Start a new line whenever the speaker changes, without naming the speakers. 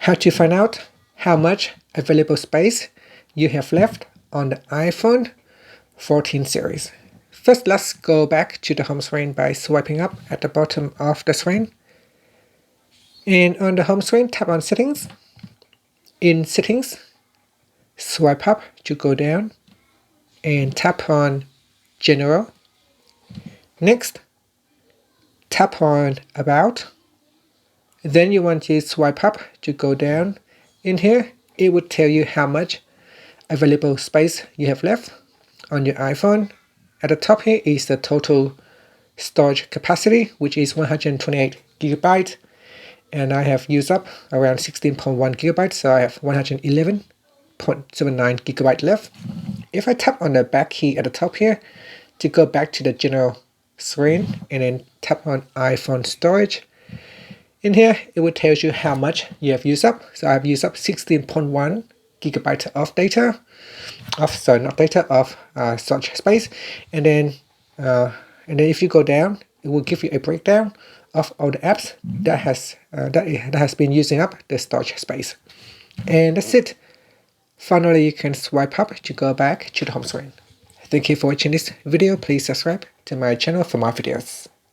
How to find out how much available space you have left on the iPhone 14 series. First, let's go back to the home screen by swiping up at the bottom of the screen. And on the home screen, tap on Settings. In Settings, swipe up to go down and tap on General. Next, tap on About. Then you want to swipe up to go down. In here, it would tell you how much available space you have left on your iPhone. At the top here is the total storage capacity, which is 128 gigabytes, and I have used up around 16.1 gigabytes, so I have 111.79 gigabytes left. If I tap on the back key at the top here to go back to the general screen and then tap on iPhone storage, in here it will tell you how much you have used up. So I've used up 16.1 gigabytes of data, of storage space, and then if you go down, it will give you a breakdown of all the apps that has been using up the storage space. And that's it. Finally, you can swipe up to go back to the home screen. Thank you for watching this video. Please subscribe to my channel for more videos.